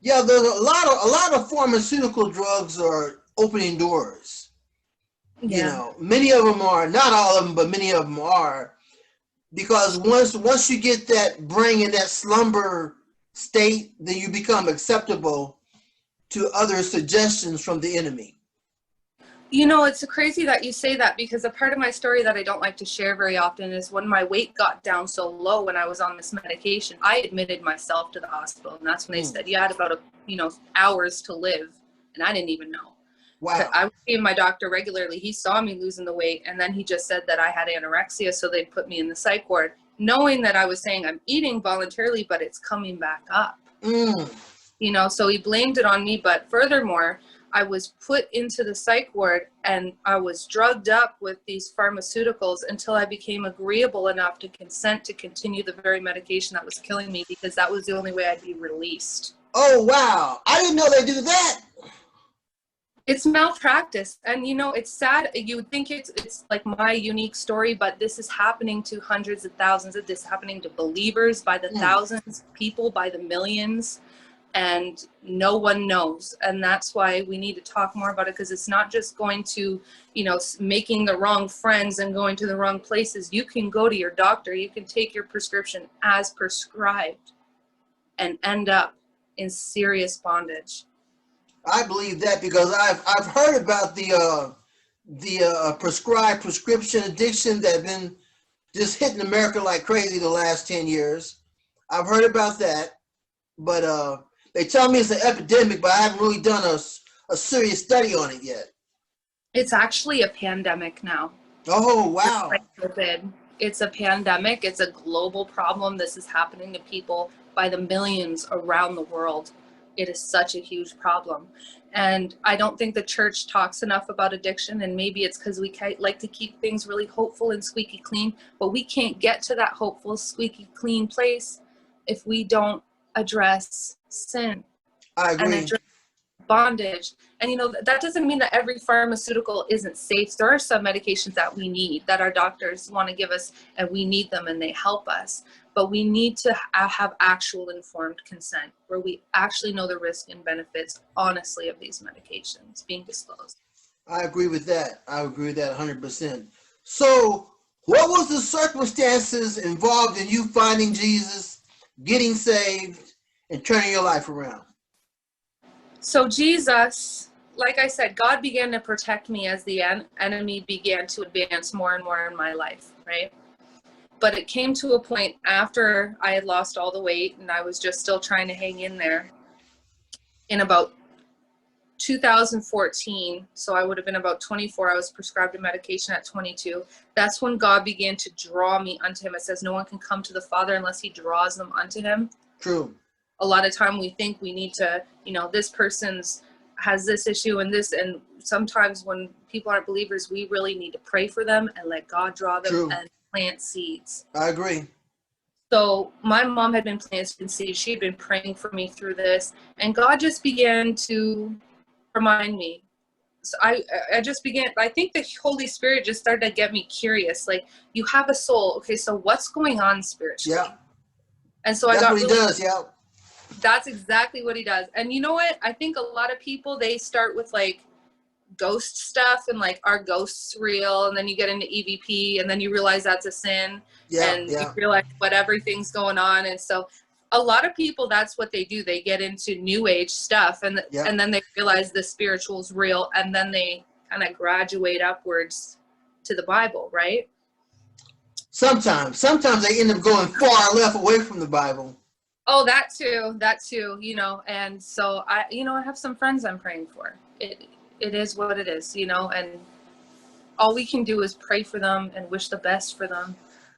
Yeah, there's a lot of pharmaceutical drugs are opening doors. Yeah. Many of them are, not all of them, but many of them are, because once you get that brain in that slumber state, then you become acceptable to other suggestions from the enemy. You know, it's crazy that you say that, because a part of my story that I don't like to share very often is when my weight got down so low when I was on this medication, I admitted myself to the hospital. And that's when they Mm. said, you had about, hours to live. And I didn't even know. Wow. I was seeing my doctor regularly. He saw me losing the weight. And then he just said that I had anorexia. So they put me in the psych ward, knowing that I was saying I'm eating voluntarily, but it's coming back up. Mm. So he blamed it on me. But furthermore, I was put into the psych ward and I was drugged up with these pharmaceuticals until I became agreeable enough to consent to continue the very medication that was killing me, because that was the only way I'd be released. Oh, wow. I didn't know they do that. It's malpractice. And, it's sad. You would think it's like my unique story, but this is happening to hundreds of thousands of this happening to believers by the thousands, people by the millions. And no one knows. And that's why we need to talk more about it, because it's not just going to, making the wrong friends and going to the wrong places. You can go to your doctor, you can take your prescription as prescribed and end up in serious bondage. I believe that because I've heard about the prescribed prescription addiction that been just hitting America like crazy the last 10 years. I've heard about that, but they tell me it's an epidemic, but I haven't really done a serious study on it yet. It's actually a pandemic now. Oh, wow. Like COVID. It's a pandemic. It's a global problem. This is happening to people by the millions around the world. It is such a huge problem. And I don't think the church talks enough about addiction, and maybe it's because we like to keep things really hopeful and squeaky clean, but we can't get to that hopeful, squeaky clean place if we don't address sin I and agree. address bondage. And that doesn't mean that every pharmaceutical isn't safe. There are some medications that we need, that our doctors want to give us, and we need them and they help us. But we need to have actual informed consent, where we actually know the risk and benefits, honestly, of these medications being disclosed. I agree with that. I agree with that 100%. So, what was the circumstances involved in you finding Jesus, getting saved, and turning your life around? So Jesus, like I said, God began to protect me as the enemy began to advance more and more in my life, right? But it came to a point after I had lost all the weight and I was just still trying to hang in there. In about 2014, so I would have been about 24, I was prescribed a medication at 22. That's when God began to draw me unto him. It says no one can come to the Father unless he draws them unto him. True. A lot of time we think we need to, this person's has this issue and this, and sometimes when people aren't believers, we really need to pray for them and let God draw them. True. And plant seeds. I agree. So my mom had been planting seeds. She had been praying for me through this, and God just began to remind me. So I just began, I think the Holy Spirit just started to get me curious. Like, you have a soul. Okay, so what's going on spiritually? Yeah. And so That's I got what he does, yeah. That's exactly what he does. And you know what? I think a lot of people, they start with like ghost stuff and like, are ghosts real? And then you get into EVP and then you realize that's a sin. And you realize what everything's going on. And so a lot of people, that's what they do. They get into new age stuff and then they realize the spiritual is real, and then they kind of graduate upwards to the Bible, right? Sometimes they end up going far left away from the Bible. Oh, that too, and so I have some friends I'm praying for. It is what it is, and all we can do is pray for them and wish the best for them.